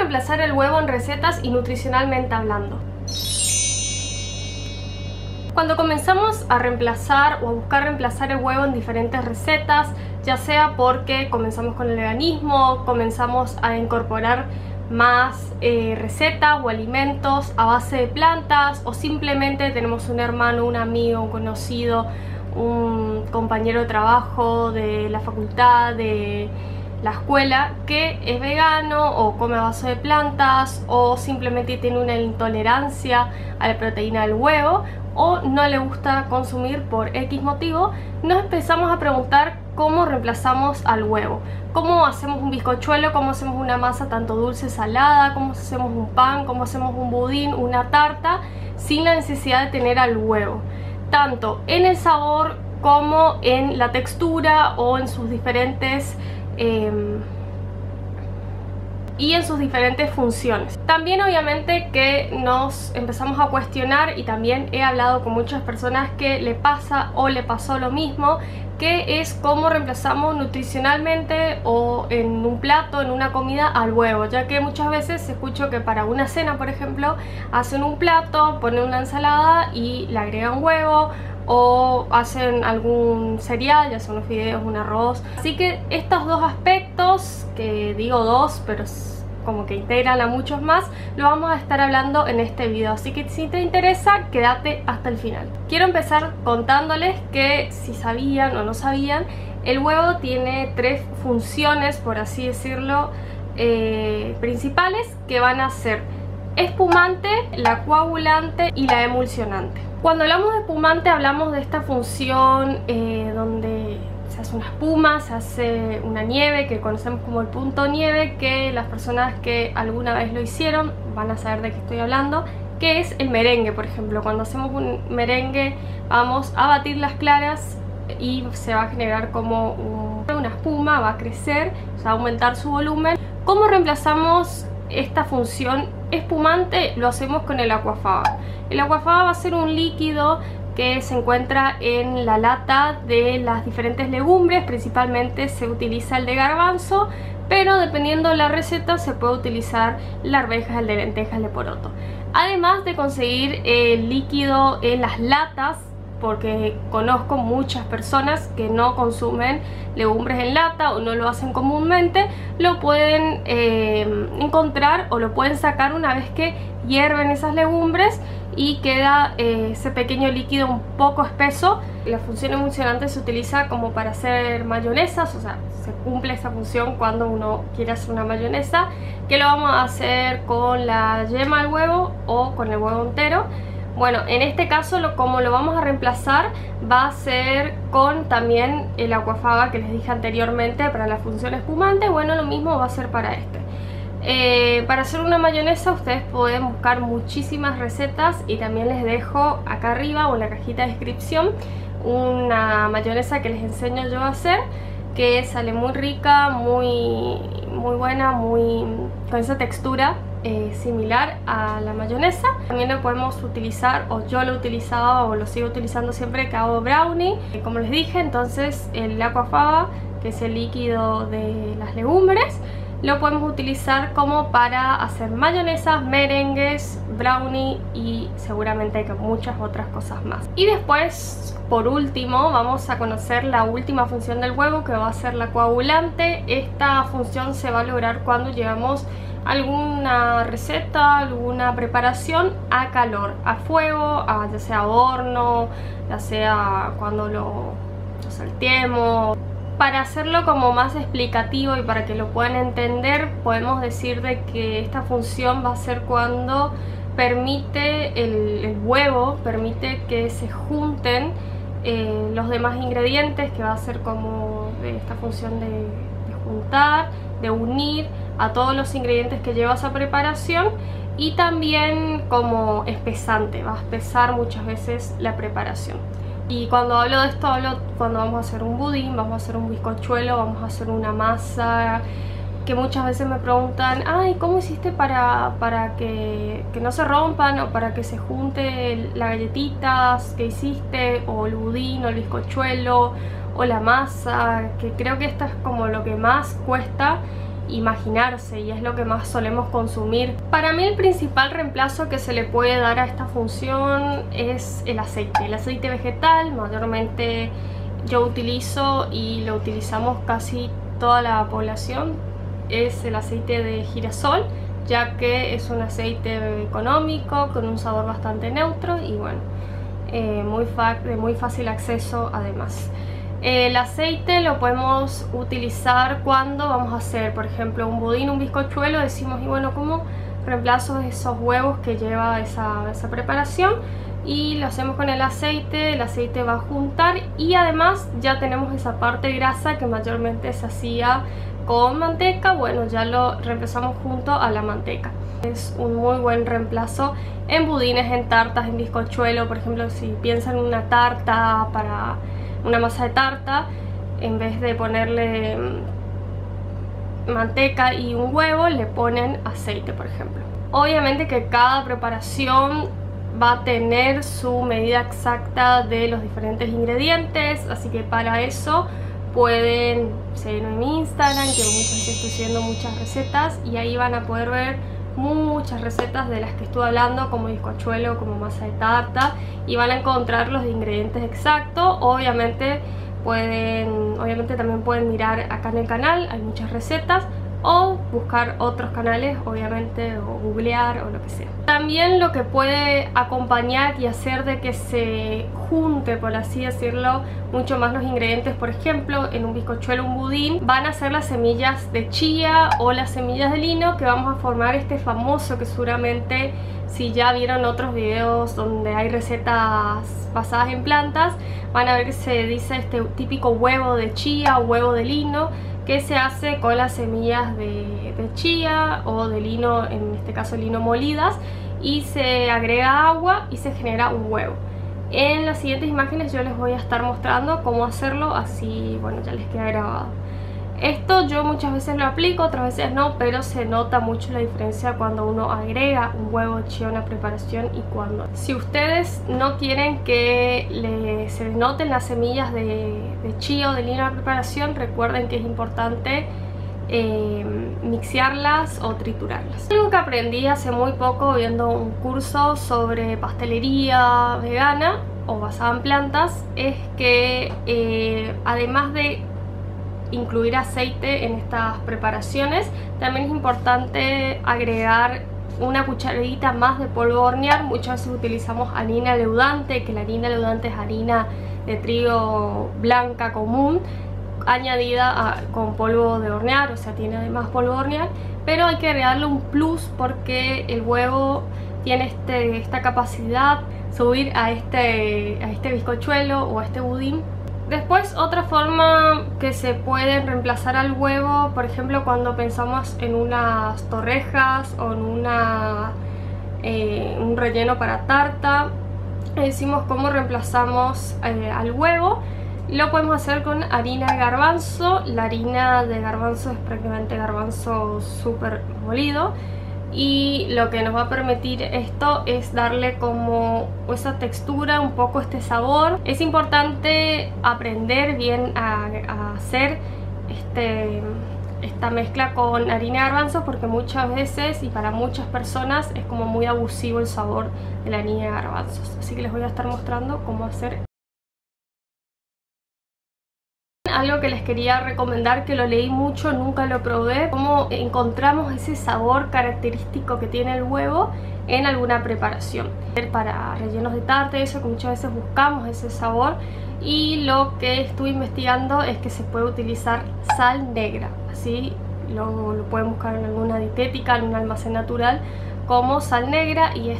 reemplazar el huevo en recetas y nutricionalmente hablando? Cuando comenzamos a reemplazar o a buscar reemplazar el huevo en diferentes recetas, ya sea porque comenzamos con el veganismo, comenzamos a incorporar más recetas o alimentos a base de plantas, o simplemente tenemos un hermano, un amigo, un conocido, un compañero de trabajo de la facultad, de la escuela, que es vegano o come a base de plantas, o simplemente tiene una intolerancia a la proteína del huevo, o no le gusta consumir por X motivo, nos empezamos a preguntar cómo reemplazamos al huevo, cómo hacemos un bizcochuelo, cómo hacemos una masa tanto dulce, salada, cómo hacemos un pan, cómo hacemos un budín, una tarta, sin la necesidad de tener al huevo, tanto en el sabor como en la textura o en sus diferentes funciones. También obviamente que nos empezamos a cuestionar, y también he hablado con muchas personas que le pasa o le pasó lo mismo, que es cómo reemplazamos nutricionalmente o en un plato, en una comida, al huevo, ya que muchas veces escucho que para una cena, por ejemplo, hacen un plato, ponen una ensalada y le agregan huevo, o hacen algún cereal, ya sea unos fideos, un arroz. Así que estos dos aspectos, que digo dos, pero como que integran a muchos más, lo vamos a estar hablando en este video, así que si te interesa, quédate hasta el final. Quiero empezar contándoles que, si sabían o no sabían, el huevo tiene tres funciones, por así decirlo, principales, que van a ser espumante, la coagulante y la emulsionante. Cuando hablamos de espumante, hablamos de esta función donde se hace una espuma, se hace una nieve, que conocemos como el punto nieve, que las personas que alguna vez lo hicieron van a saber de qué estoy hablando, que es el merengue. Por ejemplo, cuando hacemos un merengue, vamos a batir las claras y se va a generar como una espuma, va a crecer, o sea, va a aumentar su volumen. ¿Cómo reemplazamos esta función espumante? Lo hacemos con el aquafaba. El aquafaba va a ser un líquido que se encuentra en la lata de las diferentes legumbres. Principalmente se utiliza el de garbanzo, pero dependiendo de la receta se puede utilizar la arvejas, el de lentejas, el de poroto. Además de conseguir el líquido en las latas, porque conozco muchas personas que no consumen legumbres en lata o no lo hacen comúnmente, lo pueden encontrar o lo pueden sacar una vez que hierven esas legumbres y queda ese pequeño líquido un poco espeso. La función emulsionante se utiliza como para hacer mayonesas, o sea, se cumple esa función cuando uno quiere hacer una mayonesa, que lo vamos a hacer con la yema del huevo o con el huevo entero. Bueno, en este caso como lo vamos a reemplazar va a ser con también el aquafaba que les dije anteriormente para la función espumante. Bueno, lo mismo va a ser para este. Para hacer una mayonesa ustedes pueden buscar muchísimas recetas, y también les dejo acá arriba o en la cajita de descripción una mayonesa que les enseño yo a hacer, que sale muy rica, muy buena, con esa textura similar a la mayonesa. También lo podemos utilizar, o yo lo utilizaba o lo sigo utilizando siempre que hago brownie, como les dije. Entonces el aquafaba, que es el líquido de las legumbres, lo podemos utilizar como para hacer mayonesas, merengues, brownie y seguramente que muchas otras cosas más. Y después, por último, vamos a conocer la última función del huevo, que va a ser la coagulante. Esta función se va a lograr cuando llevamos alguna receta, alguna preparación a calor, a fuego, ya sea a horno, ya sea cuando lo salteemos. Para hacerlo como más explicativo y para que lo puedan entender, podemos decir de que esta función va a ser cuando permite el huevo, permite que se junten los demás ingredientes, que va a ser como de esta función de juntar, de unir a todos los ingredientes que lleva esa preparación, y también como espesante, va a espesar muchas veces la preparación. Y cuando hablo de esto, hablo cuando vamos a hacer un budín, vamos a hacer un bizcochuelo, vamos a hacer una masa, que muchas veces me preguntan, ay, ¿cómo hiciste para que no se rompan, o para que se junte las galletitas que hiciste, o el budín, o el bizcochuelo, o la masa? Que creo que esto es como lo que más cuesta imaginarse y es lo que más solemos consumir. Para mí el principal reemplazo que se le puede dar a esta función es el aceite vegetal. Mayormente yo utilizo y lo utilizamos casi toda la población, es el aceite de girasol, ya que es un aceite económico con un sabor bastante neutro y bueno, de muy fácil acceso además. El aceite lo podemos utilizar cuando vamos a hacer, por ejemplo, un budín, un bizcochuelo. Decimos, y bueno, ¿cómo reemplazo esos huevos que lleva esa preparación? Y lo hacemos con el aceite va a juntar y además ya tenemos esa parte grasa que mayormente se hacía con manteca. Bueno, ya lo reemplazamos junto a la manteca. Es un muy buen reemplazo en budines, en tartas, en bizcochuelo. Por ejemplo, si piensan en una tarta, para una masa de tarta, en vez de ponerle manteca y un huevo, le ponen aceite, por ejemplo. Obviamente que cada preparación va a tener su medida exacta de los diferentes ingredientes, así que para eso pueden seguirme en mi Instagram, que muchas veces estoy subiendo muchas recetas y ahí van a poder ver muchas recetas de las que estuve hablando, como bizcochuelo, como masa de tarta, y van a encontrar los ingredientes exactos. Obviamente también pueden mirar acá en el canal, hay muchas recetas, o buscar otros canales, obviamente, o googlear o lo que sea. También lo que puede acompañar y hacer de que se junte, por así decirlo, mucho más los ingredientes, por ejemplo, en un bizcochuelo, un budín, van a ser las semillas de chía o las semillas de lino, que vamos a formar este famoso, que seguramente si ya vieron otros videos donde hay recetas basadas en plantas, van a ver que se dice este típico huevo de chía o huevo de lino, que se hace con las semillas de chía o de lino, en este caso lino molidas, y se agrega agua y se genera un huevo. En las siguientes imágenes yo les voy a estar mostrando cómo hacerlo, así bueno, ya les queda grabado. Esto yo muchas veces lo aplico, otras veces no, pero se nota mucho la diferencia cuando uno agrega un huevo de chía a una preparación y cuando. Si ustedes no quieren que se noten las semillas de chía o de lino en la preparación, recuerden que es importante mixearlas o triturarlas. Algo que aprendí hace muy poco viendo un curso sobre pastelería vegana o basada en plantas es que además de incluir aceite en estas preparaciones, también es importante agregar una cucharadita más de polvo de hornear. Muchas veces utilizamos harina leudante, que la harina leudante es harina de trigo blanca común añadida con polvo de hornear, o sea, tiene además polvo de hornear, pero hay que agregarle un plus porque el huevo tiene esta capacidad de subir a este bizcochuelo o a este budín. Después, otra forma que se puede reemplazar al huevo, por ejemplo, cuando pensamos en unas torrejas o en un relleno para tarta, decimos cómo reemplazamos al huevo. Lo podemos hacer con harina de garbanzo. La harina de garbanzo es prácticamente garbanzo súper molido. Y lo que nos va a permitir esto es darle como esa textura, un poco este sabor. Es importante aprender bien a hacer esta mezcla con harina de garbanzo, porque muchas veces y para muchas personas es como muy abusivo el sabor de la harina de garbanzos. Así que les voy a estar mostrando cómo hacer. Algo que les quería recomendar, que lo leí mucho, nunca lo probé, cómo encontramos ese sabor característico que tiene el huevo en alguna preparación. Para rellenos de tarta, eso que muchas veces buscamos ese sabor, y lo que estuve investigando es que se puede utilizar sal negra, así lo pueden buscar en alguna dietética, en un almacén natural, como sal negra, y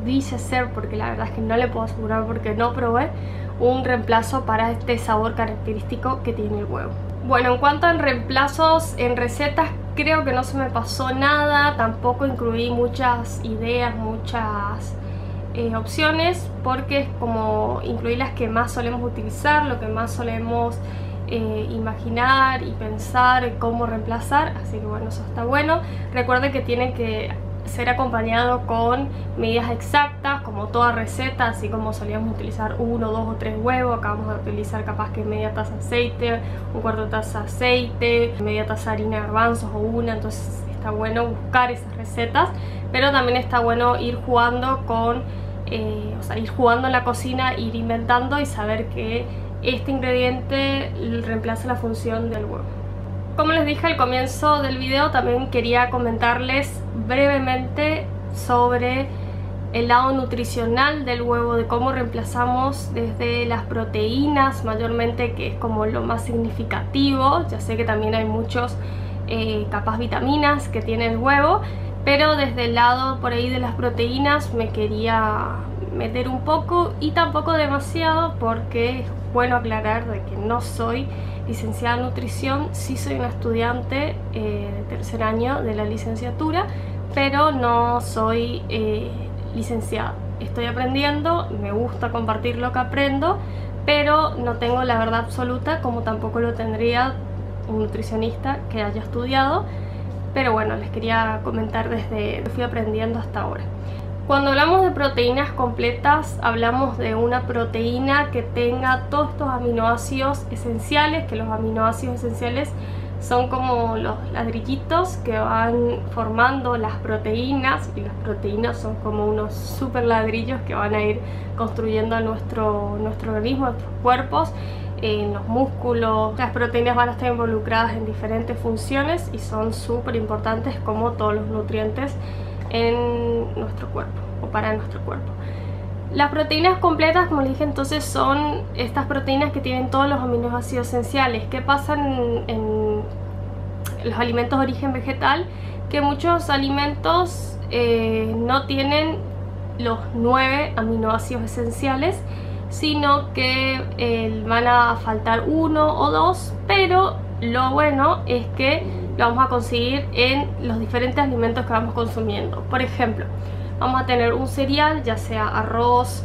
dice ser, porque la verdad es que no le puedo asegurar porque no probé, un reemplazo para este sabor característico que tiene el huevo. Bueno, en cuanto a reemplazos en recetas, creo que no se me pasó nada, tampoco incluí muchas ideas, muchas opciones, porque es como incluí las que más solemos utilizar, lo que más solemos imaginar y pensar cómo reemplazar, así que bueno, eso está bueno. Recuerden que tienen que ser acompañado con medidas exactas, como toda receta, así como solíamos utilizar 1, 2 o 3 huevos. Acá vamos a utilizar capaz que media taza de aceite, un cuarto de taza de aceite, media taza de harina de garbanzos o una. Entonces está bueno buscar esas recetas, pero también está bueno ir jugando con, ir jugando en la cocina, ir inventando y saber que este ingrediente reemplaza la función del huevo. Como les dije al comienzo del video, también quería comentarles brevemente sobre el lado nutricional del huevo, de cómo reemplazamos desde las proteínas mayormente, que es como lo más significativo. Ya sé que también hay muchos capaz vitaminas que tiene el huevo, pero desde el lado por ahí de las proteínas me quería meter un poco, y tampoco demasiado, porque es bueno aclarar de que no soy licenciada en nutrición. Sí soy una estudiante de tercer año de la licenciatura, pero no soy licenciada. Estoy aprendiendo, me gusta compartir lo que aprendo, pero no tengo la verdad absoluta, como tampoco lo tendría un nutricionista que haya estudiado. Pero bueno, les quería comentar desde lo que fui aprendiendo hasta ahora. Cuando hablamos de proteínas completas, hablamos de una proteína que tenga todos estos aminoácidos esenciales, que los aminoácidos esenciales son como los ladrillitos que van formando las proteínas, y las proteínas son como unos super ladrillos que van a ir construyendo nuestro organismo, nuestros cuerpos, en los músculos. Las proteínas van a estar involucradas en diferentes funciones y son súper importantes, como todos los nutrientes en nuestro cuerpo o para nuestro cuerpo. Las proteínas completas, como les dije, entonces son estas proteínas que tienen todos los aminoácidos esenciales. ¿Qué pasa en los alimentos de origen vegetal? Que muchos alimentos no tienen los 9 aminoácidos esenciales, sino que van a faltar 1 o 2, pero lo bueno es que lo vamos a conseguir en los diferentes alimentos que vamos consumiendo. Por ejemplo, vamos a tener un cereal, ya sea arroz,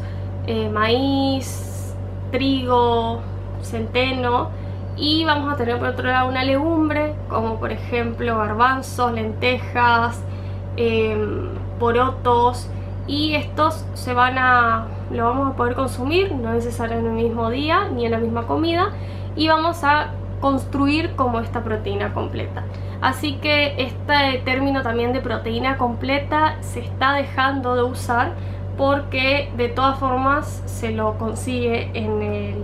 maíz, trigo, centeno, y vamos a tener por otro lado una legumbre, como por ejemplo garbanzos, lentejas, porotos, y estos lo vamos a poder consumir, no necesariamente en el mismo día ni en la misma comida, y vamos a construir como esta proteína completa. Así que este término también de proteína completa se está dejando de usar, porque de todas formas se lo consigue en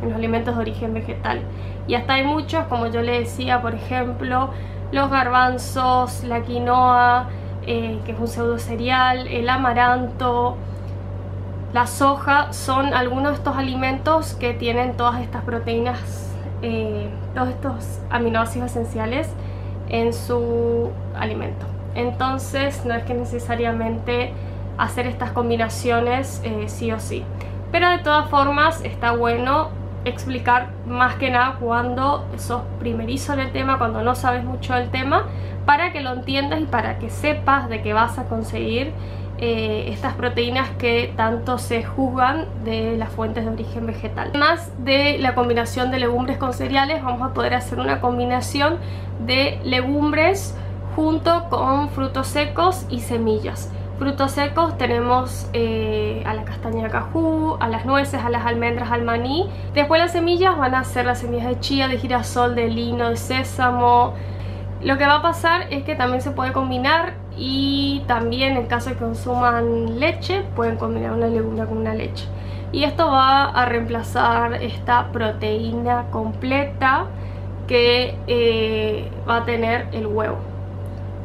los alimentos de origen vegetal. Y hasta hay muchos, como yo les decía, por ejemplo, los garbanzos, la quinoa, que es un pseudo cereal, el amaranto, la soja, son algunos de estos alimentos que tienen todas estas proteínas, todos estos aminoácidos esenciales en su alimento. Entonces no es que necesariamente hacer estas combinaciones sí o sí, pero de todas formas está bueno explicar, más que nada cuando sos primerizo en el tema, cuando no sabes mucho del tema, para que lo entiendas y para que sepas de que vas a conseguir estas proteínas que tanto se juzgan de las fuentes de origen vegetal. Además de la combinación de legumbres con cereales, vamos a poder hacer una combinación de legumbres junto con frutos secos y semillas. Frutos secos tenemos a la castaña de cajú, a las nueces, a las almendras, al maní. Después las semillas van a ser las semillas de chía, de girasol, de lino, de sésamo. Lo que va a pasar es que también se puede combinar, y también en caso de que consuman leche, pueden combinar una legumbre con una leche. Y esto va a reemplazar esta proteína completa que va a tener el huevo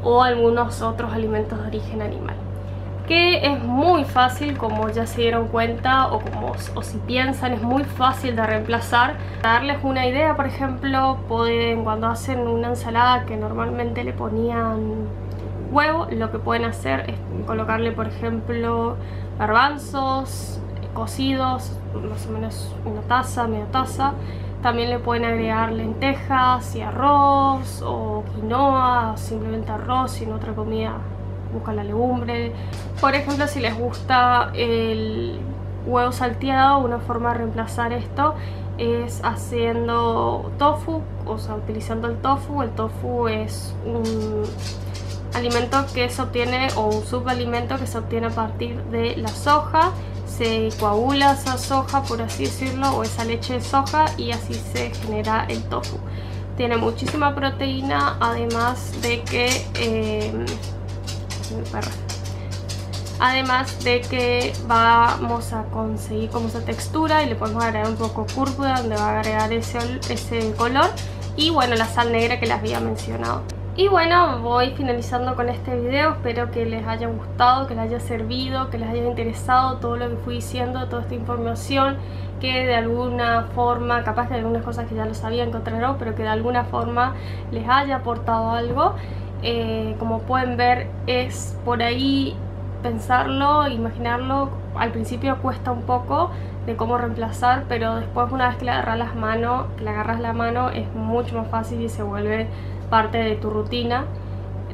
o algunos otros alimentos de origen animal, que es muy fácil, como ya se dieron cuenta, o si piensan, es muy fácil de reemplazar. Para darles una idea, por ejemplo, cuando hacen una ensalada que normalmente le ponían huevo, lo que pueden hacer es colocarle, por ejemplo, garbanzos cocidos, más o menos una taza, media taza. También le pueden agregar lentejas y arroz, o quinoa, o simplemente arroz, y en otra comida buscan la legumbre. Por ejemplo, si les gusta el huevo salteado, una forma de reemplazar esto es haciendo tofu, o sea, utilizando el tofu. El tofu es alimento que se obtiene, o un subalimento que se obtiene a partir de la soja. Se coagula esa soja, por así decirlo, o esa leche de soja, y así se genera el tofu. Tiene muchísima proteína, además de que vamos a conseguir como esa textura, y le podemos agregar un poco cúrcuma, donde va a agregar ese color, y bueno, la sal negra que les había mencionado. Y bueno, voy finalizando con este video. Espero que les haya gustado, que les haya servido, que les haya interesado todo lo que fui diciendo, toda esta información, que de alguna forma, capaz que algunas cosas que ya lo sabían, encontraron, pero que de alguna forma les haya aportado algo. Como pueden ver, es por ahí pensarlo, imaginarlo. Al principio cuesta un poco de cómo reemplazar, pero después, una vez que le agarras la mano, es mucho más fácil y se vuelve parte de tu rutina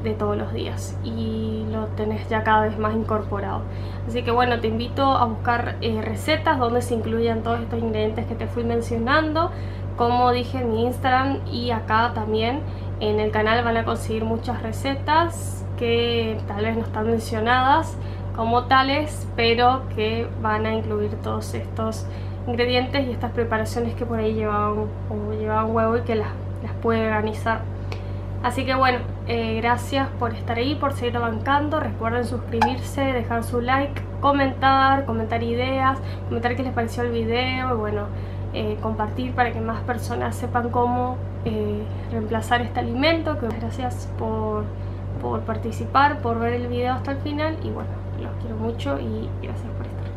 de todos los días, y lo tenés ya cada vez más incorporado. Así que bueno, te invito a buscar recetas donde se incluyan todos estos ingredientes que te fui mencionando. Como dije, en mi Instagram y acá también en el canal van a conseguir muchas recetas que tal vez no están mencionadas como tales, pero que van a incluir todos estos ingredientes y estas preparaciones que por ahí llevaban huevo, y que las puede organizar. Así que bueno, gracias por estar ahí, por seguir bancando. Recuerden suscribirse, dejar su like, comentar ideas, comentar qué les pareció el video, y bueno, compartir para que más personas sepan cómo reemplazar este alimento. Gracias por participar, por ver el video hasta el final, y bueno, los quiero mucho y gracias por estar.